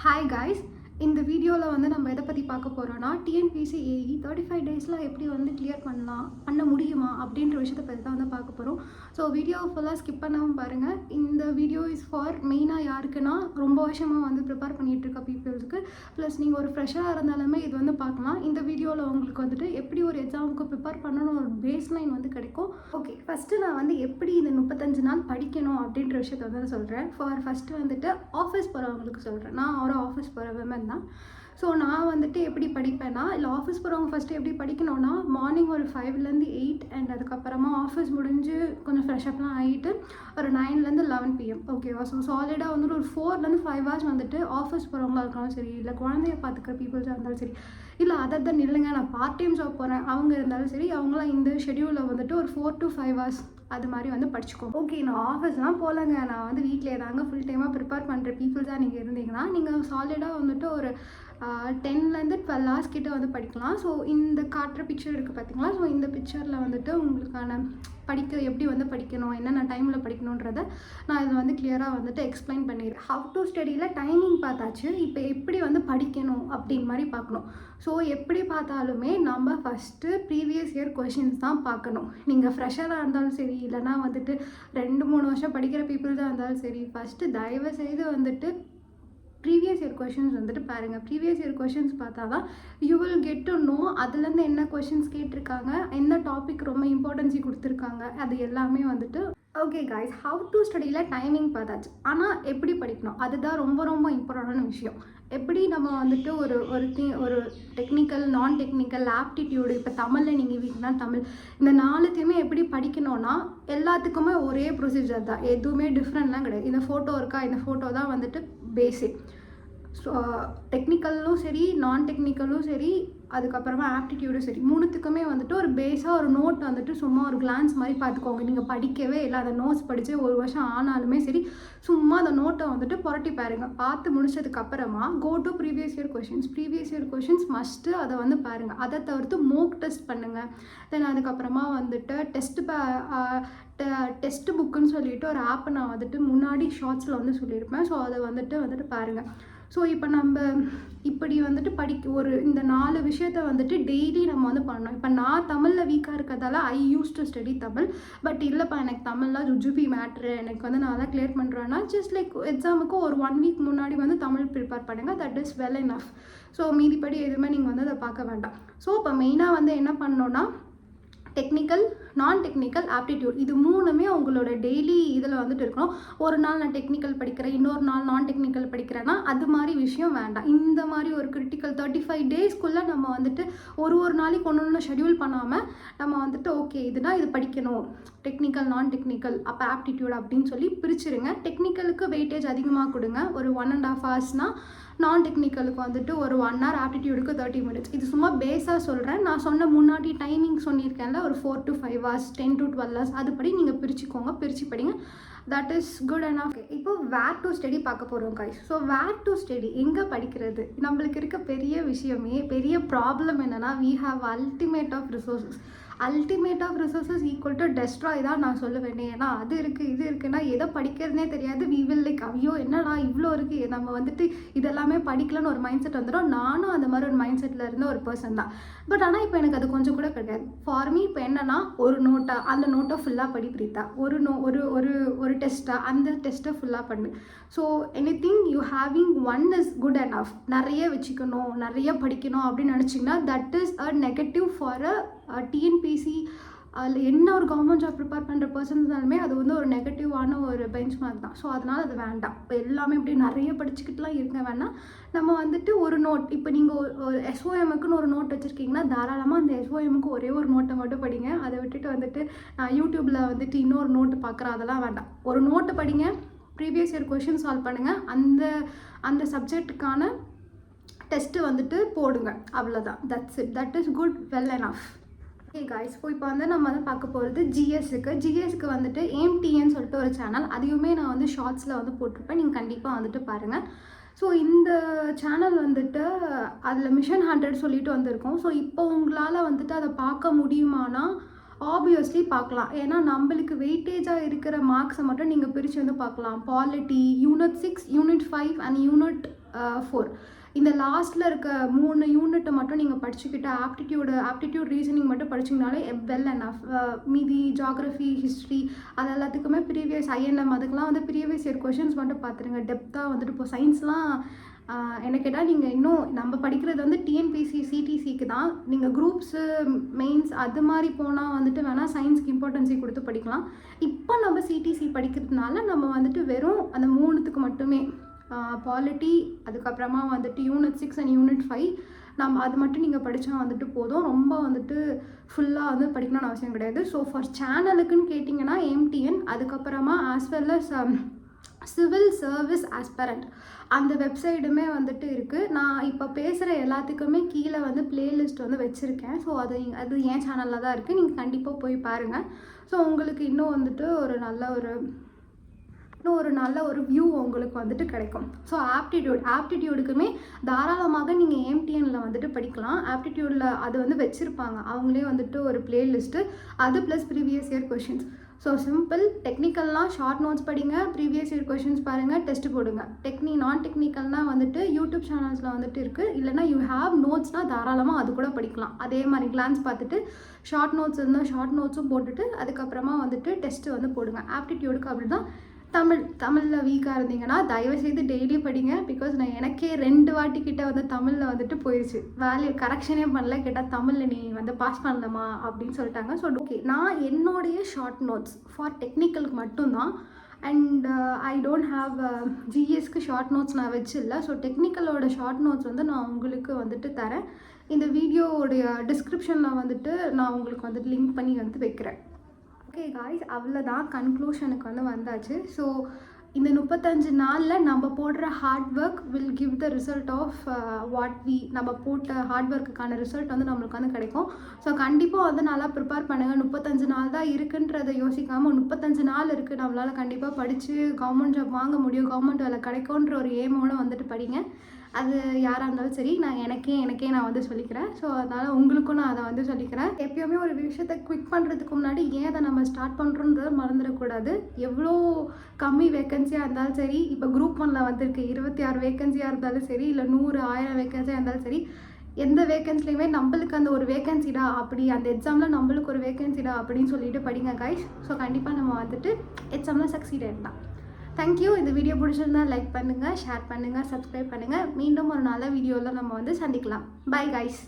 Hi guys, இந்த வீடியோவில் வந்து நம்ம எதை பற்றி பார்க்க போகிறோன்னா டிஎன்பிஎஸ்சி ஏஇ 35 டேஸில் எப்படி வந்து கிளியர் பண்ண முடியுமா அப்படின்ற விஷயத்தை பற்றி தான் வந்து பார்க்க போகிறோம். ஸோ வீடியோ ஃபுல்லாக ஸ்கிப் பண்ணாமல் பாருங்கள். இந்த வீடியோ இஸ் ஃபார் மெயினாக யாருக்குன்னா ரொம்ப வருஷமாக வந்து ப்ரிப்பேர் பண்ணிகிட்டு இருக்க பீப்புள்ஸுக்கு, ப்ளஸ் நீங்கள் ஒரு ஃப்ரெஷ்ஷாக இருந்தாலுமே இது வந்து பார்க்கலாம். இந்த வீடியோவில் உங்களுக்கு வந்துட்டு எப்படி ஒரு எக்ஸாமுக்கு ப்ரிப்பேர் பண்ணணும் ஒரு பேஸ் லைன் வந்து கிடைக்கும். ஓகே, ஃபஸ்ட்டு நான் வந்து எப்படி இந்த 35 நாள் படிக்கணும் அப்படின்ற விஷயத்தை வந்து சொல்கிறேன். ஃபஸ்ட்டு வந்துட்டு ஆஃபீஸ் போகிறவங்களுக்கு சொல்கிறேன். நான் ஒரு ஆஃபீஸ் போகிற விமன் தான். ஸோ நான் வந்துட்டு எப்படி படிப்பேன்னா, இல்லை ஆஃபீஸ் போகிறவங்க ஃபஸ்ட்டு எப்படி படிக்கணும்னா, மார்னிங் ஒரு 5லேருந்து 8 அண்ட் அதுக்கப்புறமா ஆஃபீஸ் முடிஞ்சு கொஞ்சம் ஃப்ரெஷ்அப்லாம் ஆகிட்டு ஒரு 9லேருந்து 11 PM ஓகேவா. ஸோ சாலிடாக வந்துட்டு ஒரு 4லேருந்து 5 hours வந்துட்டு ஆஃபீஸ் போகிறவங்களா இருக்காலும் சரி, இல்லை குழந்தைய பார்த்துக்கிற பீப்புள்ஸாக இருந்தாலும் சரி, இல்லை அதர் தான் இல்லைங்க நான் பார்ட் டைம் ஜாப் போகிறேன் அவங்க இருந்தாலும் சரி, அவங்களாம் இந்த ஷெடியூலில் வந்துட்டு ஒரு 4 to 5 hours அது மாதிரி வந்து படிச்சுக்கோங்க. ஓகே, நான் ஆஃபீஸ்லாம் போகலங்க, நான் வந்து வீட்டிலே தாங்க ஃபுல் டைமாக ப்ரிப்பேர் பண்ணுற பீப்புள்ஸாக நீங்கள் இருந்தீங்கன்னா நீங்கள் சாலிடாக வந்துட்டு ஒரு 10லேருந்து 12 hours கிட்ட வந்து படிக்கலாம். ஸோ இந்த காட்டுற பிக்சர் இருக்குது பார்த்தீங்களா. ஸோ இந்த பிக்சரில் வந்துட்டு உங்களுக்கான எப்படி வந்து படிக்கணும், என்னென்ன டைமில் படிக்கணுன்றதை நான் இதில் வந்து கிளியராக வந்துட்டு எக்ஸ்பிளைன் பண்ணிடுறேன். ஹவ் டு ஸ்டடியில் டைமிங் பார்த்தாச்சு, இப்போ எப்படி வந்து படிக்கணும் அப்படின் மாதிரி பார்க்கணும். ஸோ எப்படி பார்த்தாலுமே நம்ம ஃபஸ்ட்டு ப்ரீவியஸ் இயர் கொஷின்ஸ் தான் பார்க்கணும். நீங்கள் ஃப்ரெஷராக இருந்தாலும் சரி, இல்லைனா வந்துட்டு 2-3 வருஷம் படிக்கிற பீப்புள்ஸாக இருந்தாலும் சரி, ஃபஸ்ட்டு தயவு செய்து வந்துட்டு ப்ரீவியஸ் இயர் கொஷின்ஸ் வந்துட்டு பாருங்கள். ப்ரீவியஸ் இயர் கொஷின்ஸ் பார்த்தா தான் you will get to know அதுலேருந்து என்ன கொஷின்ஸ் கேட்டிருக்காங்க, எந்த டாபிக் ரொம்ப இம்பார்ட்டன்ஸி கொடுத்துருக்காங்க, அது எல்லாமே வந்துட்டு. ஓகே காய்ஸ், ஹவ் டு ஸ்டடியில் டைமிங் பார்த்தாச்சு. ஆனால் எப்படி படிக்கணும் அதுதான் ரொம்ப ரொம்ப இம்பார்ட்டண்டான விஷயம். எப்படி நம்ம வந்துட்டு ஒரு டெக்னிக்கல், நான் டெக்னிக்கல், ஆப்டிடியூடு, இப்போ தமிழில் நீங்கள் வீக்குனா தமிழ், இந்த 4த்தையுமே எப்படி படிக்கணும்னா எல்லாத்துக்குமே ஒரே ப்ரொசீஜர் தான், எதுவுமே டிஃப்ரெண்ட்லாம் கிடையாது. இந்த ஃபோட்டோ இருக்கா, இந்த ஃபோட்டோ தான் வந்துட்டு பேசிக். ஸோ டெக்னிக்கலும் சரி, நான் டெக்னிக்கலும் சரி, அதுக்கப்புறமா ஆப்டிடியூடும் சரி, 3த்துக்குமே வந்துட்டு ஒரு பேஸாக ஒரு நோட் வந்துட்டு சும்மா ஒரு கிளான்ஸ் மாதிரி பார்த்துக்கோங்க. நீங்கள் படிக்கவே இல்லை, அந்த நோட்ஸ் படித்து 1 வருஷம் ஆனாலுமே சரி, சும்மா அந்த நோட்டை வந்துட்டு புரட்டி பாருங்கள். பார்த்து முடிச்சதுக்கப்புறமா go to previous year questions. Previous year questions must, அதை வந்து பாருங்கள். அதை தவிர்த்து மோக் டெஸ்ட் பண்ணுங்கள். தென் அதுக்கப்புறமா வந்துட்டு டெஸ்ட் புக்குன்னு சொல்லிட்டு ஒரு ஆப்பை நான் வந்துட்டு முன்னாடி ஷார்ட்ஸில் வந்து சொல்லியிருப்பேன். ஸோ அதை வந்துட்டு பாருங்கள். ஸோ இப்போ நம்ம இப்படி வந்துட்டு இந்த 4 விஷயத்த வந்துட்டு டெய்லி நம்ம வந்து பண்ணணும். இப்போ நான் தமிழில் வீக்காக இருக்கிறதால I use to study Tamil. But இல்லைப்பா எனக்கு தமிழ்லாம் ஜுஜுபி மேட்ரு, எனக்கு வந்து நான் தான் கிளியர் பண்ணுறேன்னா ஜஸ்ட் லைக் எக்ஸாமுக்கு ஒரு 1 week முன்னாடி வந்து தமிழ் ப்ரிப்பேர் பண்ணுங்கள். That is well enough. So மீதிப்படி எதுவுமே நீங்கள் வந்து அதை பார்க்க வேண்டாம். ஸோ இப்போ மெயினாக வந்து என்ன பண்ணோன்னா, டெக்னிக்கல், நான் டெக்னிக்கல், ஆப்டிடியூட், இது 3மே உங்களோட டெய்லி இதில் வந்துட்டு இருக்கணும். ஒரு நாள் நான் டெக்னிக்கல் படிக்கிறேன், இன்னொரு நாள் நான் டெக்னிக்கல் படிக்கிறேன்னா அது மாதிரி விஷயம் வேண்டாம். இந்த மாதிரி ஒரு கிரிட்டிக்கல் 35 டேஸ்க்குள்ளே நம்ம வந்துட்டு ஒரு நாளைக்கு ஒன்று ஷெடியூல் பண்ணாமல் நம்ம வந்துட்டு ஓகே இதுனா இது படிக்கணும், டெக்னிக்கல், நான் டெக்னிக்கல், அப்போ ஆப்டிடியூட் அப்படின்னு சொல்லி பிரிச்சுருங்க. டெக்னிக்கலுக்கு வெயிட்டேஜ் அதிகமாக கொடுங்க, ஒரு 1.5 hours. நான் டெக்னிக்கலுக்கு வந்துட்டு ஒரு 1 hour, ஆப்டிடியூடுக்கு 30 minutes. இது சும்மா பேஸாக சொல்கிறேன். நான் சொன்ன முன்னாடி டைமிங் சொல்லியிருக்கேன்ல, ஒரு 4 to 5 hours, 10 to 12 hours, அதுபடி நீங்கள் பிரிச்சுக்கோங்க, பிரித்து படிங்க. தட் இஸ் குட் அண்ட் ஆஃப். இப்போ வேர் டு ஸ்டடி பார்க்க போகிறோம் guys. So where to study, எங்கே படிக்கிறது? நம்மளுக்கு இருக்க பெரிய விஷயமே, பெரிய ப்ராப்ளம் என்னென்னா, we have ultimate of resources. Ultimate of resources equal to destroy தான் நான் சொல்லுவேன். ஏன்னா அது இருக்குது இது இருக்குன்னா எதை படிக்கிறதுனே தெரியாது. வி வில் லைக் ஐயோ என்னடா இவ்வளோ இருக்குது, நம்ம வந்துட்டு இதெல்லாமே படிக்கலன்னு ஒரு மைண்ட் செட் வந்துடும். நானும் அந்த மாதிரி ஒரு மைண்ட் செட்டில் இருந்த ஒரு பர்சன் தான். பட் ஆனால் இப்போ எனக்கு அது கொஞ்சம் கூட கிடையாது. ஃபார் மீ இப்போ என்னன்னா, ஒரு நோட்டா அந்த நோட்டை ஃபுல்லாக படி பிரீத்தா, ஒரு டெஸ்ட்டாக அந்த டெஸ்ட்டை ஃபுல்லாக பண்ணு. So anything you having one is good அண்ட் ஆஃப். நிறைய வச்சுக்கணும், நிறைய படிக்கணும் அப்படின்னு நினச்சிங்கன்னா that is a negative for a TNPSC. அதில் என்ன ஒரு கவர்மெண்ட் ஜாப் ப்ரிப்பேர் பண்ணுற பர்சன்ஸ்னாலுமே அது வந்து ஒரு நெகட்டிவான ஒரு பெஞ்ச் மார்க் தான். ஸோ அதனால் அது வேண்டாம். இப்போ எல்லாமே இப்படி நிறைய படிச்சுக்கிட்டுலாம் இருக்க வேணாம். நம்ம வந்துட்டு ஒரு நோட், இப்போ நீங்கள் ஒரு எஸ்ஓஎம்முக்குன்னு ஒரு நோட் வச்சுருக்கீங்கன்னா தாராளமாக அந்த எஸ்ஓஎம்முக்கு ஒரே ஒரு நோட்டை மட்டும் படிங்க. அதை விட்டுட்டு வந்துட்டு நான் யூடியூப்பில் வந்துட்டு இன்னொரு நோட்டு பார்க்குறேன் அதெல்லாம் வேண்டாம். ஒரு நோட்டு படிங்க, ப்ரீவியஸ் இயர் கொஷின் சால்வ் பண்ணுங்கள், அந்த சப்ஜெக்ட்டுக்கான டெஸ்ட்டு வந்துட்டு போடுங்க, அவ்வளோதான். That's it. That is good, well and half. Okay guys, இப்போ வந்து நம்ம வந்து பார்க்க போகிறது ஜிஎஸ்க்கு வந்துட்டு AIMTN சொல்லிட்டு ஒரு சேனல், அதையுமே நான் வந்து ஷார்ட்ஸில் வந்து போட்டிருப்பேன், நீங்கள் கண்டிப்பாக வந்துட்டு பாருங்கள். ஸோ இந்த சேனல் வந்துட்டு அதில் மிஷன் 100 சொல்லிட்டு வந்திருக்கோம். ஸோ இப்போ உங்களால் வந்துட்டு அதை பார்க்க முடியுமானா ஆப்வியஸ்லி பார்க்கலாம். ஏன்னா நம்மளுக்கு வெயிட்டேஜாக இருக்கிற மார்க்ஸை மட்டும் நீங்கள் பிரித்து வந்து பார்க்கலாம். Polity, unit 6, unit 5 and unit 4. இந்த லாஸ்ட்டில் இருக்க 3 யூனிட்டை மட்டும் நீங்கள் படிச்சுக்கிட்டு ஆப்டிடியூட் ரீசனிங் மட்டும் படிச்சிங்கனாலே வெல் எனஃப். மீதி ஜாகிரஃபி, ஹிஸ்ட்ரி அது எல்லாத்துக்குமே ப்ரீவியஸ் ஐஎன்எம் அதுக்கெலாம் வந்து ப்ரீவியஸ் இயர் கொஷின்ஸ் மட்டும் பார்த்துருங்க. டெப்த்தாக வந்துட்டு இப்போ சயின்ஸ்லாம் என்ன கேட்டால் நீங்கள் இன்னும் நம்ம படிக்கிறது வந்து டிஎன்பிசி சிடிசிக்கு தான். நீங்கள் குரூப்ஸு, மெயின்ஸ் அது மாதிரி போனால் வந்துட்டு வேணால் சயின்ஸ்க்கு இம்பார்ட்டன்ஸி கொடுத்து படிக்கலாம். இப்போ நம்ம சிடிசி படிக்கிறதுனால நம்ம வந்துட்டு வெறும் அந்த 3த்துக்கு மட்டுமே பாலிட்டி, அதுக்கப்புறமா வந்துட்டு யூனிட் 6 அண்ட் யூனிட் 5 நம்ம அது மட்டும் நீங்கள் படித்தா வந்துட்டு போதும். ரொம்ப வந்துட்டு ஃபுல்லாக வந்து படிக்கணும்னு அவசியம் கிடையாது. ஸோ ஃபார் சேனலுக்குன்னு கேட்டிங்கன்னா எம்டிஎன், அதுக்கப்புறமா as well as civil service aspirant அந்த வெப்சைட்டுமே வந்துட்டு இருக்குது. நான் இப்போ பேசுகிற எல்லாத்துக்குமே கீழே வந்து பிளேலிஸ்ட் வந்து வச்சுருக்கேன். ஸோ அது என் சேனலில் தான் இருக்குது. நீங்கள் கண்டிப்பாக போய் பாருங்கள். ஸோ உங்களுக்கு இன்னும் வந்துட்டு ஒரு நல்ல ஒரு வியூ உங்களுக்கு வந்துட்டு கிடைக்கும். ஸோ ஆப்டிடியூடுக்குமே தாராளமாக நீங்கள் ஏம்டிஎனில் வந்துட்டு படிக்கலாம். ஆப்டிடியூடில் அது வந்து வச்சுருப்பாங்க அவங்களே வந்துட்டு ஒரு பிளேலிஸ்ட்டு, அது plus previous year questions. So simple. டெக்னிக்கல்னால் ஷார்ட் நோட்ஸ் படிங்க, ப்ரீவியஸ் இயர் கொஷின்ஸ் பாருங்கள், டெஸ்ட் போடுங்க. நான் டெக்னிக்கல்னால் வந்துட்டு யூடியூப் சேனல்ஸில் வந்துட்டு இருக்குது. இல்லைனா யூ ஹேவ் நோட்ஸ்னால் தாராளமாக அது கூட படிக்கலாம். அதே மாதிரி கிளான்ஸ் பார்த்துட்டு ஷார்ட் நோட்ஸ் இருந்தால் ஷார்ட் நோட்ஸும் போட்டுட்டு அதுக்கப்புறமா வந்துட்டு டெஸ்ட்டு வந்து போடுங்க. ஆப்டிடியூடுக்கு அப்படி தான். தமிழில் வீக்காக இருந்தீங்கன்னா தயவுசெய்து டெய்லி படிங்க. பிகாஸ் நான் எனக்கே 2 வாட்டி கிட்ட வந்து தமிழில் வந்துட்டு போயிடுச்சு. வேல்யூ கரெக்ஷனே பண்ணல. கேட்டால் தமிழில் நீ வந்து பாஸ் பண்ணலாமா அப்படின்னு சொல்லிட்டாங்க. ஸோ ஓகே, நான் என்னுடைய ஷார்ட் நோட்ஸ் ஃபார் டெக்னிக்கலுக்கு மட்டும்தான். அண்ட் ஐ டோன்ட் ஹாவ் ஜிஎஸ்க்கு ஷார்ட் நோட்ஸ் நான் வச்சில்ல. ஸோ டெக்னிக்கலோட ஷார்ட் நோட்ஸ் வந்து நான் உங்களுக்கு வந்துட்டு தரேன். இந்த வீடியோவுடைய டிஸ்கிரிப்ஷனில் வந்துட்டு நான் உங்களுக்கு வந்துட்டு லிங்க் பண்ணி வந்து வைக்கிறேன். ஓகே காய்ஸ், அவ்வளோதான். கன்க்ளூஷனுக்கு வந்து வந்தாச்சு. ஸோ இந்த 35 நாளில் நம்ம போடுற hard work will give the result of நம்ம போட்ட ஹார்ட் ஒர்க்குக்கான ரிசல்ட் வந்து நம்மளுக்கு வந்து கிடைக்கும். ஸோ கண்டிப்பாக வந்து நல்லா ப்ரிப்பேர் பண்ணுங்கள். 35 நாள் தான் இருக்குன்றதை யோசிக்காமல் 35 நாள் இருக்குது, நம்மளால் கண்டிப்பாக படித்து கவர்மெண்ட் ஜாப் வாங்க முடியும், கவர்மெண்ட் வேலை கிடைக்கும்ன்ற ஒரு ஏமோடு வந்துட்டு படிங்க. அது யாராக இருந்தாலும் சரி. நான் எனக்கே நான் வந்து சொல்லிக்கிறேன். ஸோ அதனால் உங்களுக்கும் நான் அதை வந்து சொல்லிக்கிறேன். எப்போயுமே ஒரு விஷயத்தை குவிக் பண்ணுறதுக்கு முன்னாடி ஏன் அதை நம்ம ஸ்டார்ட் பண்ணுறோன்றதை மறந்துடக்கூடாது. எவ்வளோ கம்மி வேக்கன்சியாக இருந்தாலும் சரி, இப்போ குரூப் 1ல் வந்துருக்கு 26 வேக்கன்சியாக இருந்தாலும் சரி, இல்லை 100, 1000 வேக்கன்சியாக இருந்தாலும் சரி, எந்த வேக்கன்சிலையுமே நம்மளுக்கு அந்த ஒரு வேக்கன்சிடா, அப்படி அந்த எக்ஸாமில் நம்மளுக்கு ஒரு வேக்கன்சிடா அப்படின்னு சொல்லிட்டு படிங்க கைஸ். ஸோ கண்டிப்பாக நம்ம வந்துட்டு எக்ஸாமில் சக்சீட் ஆகிடலாம். தேங்க்யூ. இந்த வீடியோ பிடிச்சிருந்தா லைக் பண்ணுங்கள், ஷேர் பண்ணுங்கள், சப்ஸ்கிரைப் பண்ணுங்கள். மீண்டும் ஒரு நல்ல வீடியோவில் நம்ம வந்து சந்திக்கலாம். Bye guys.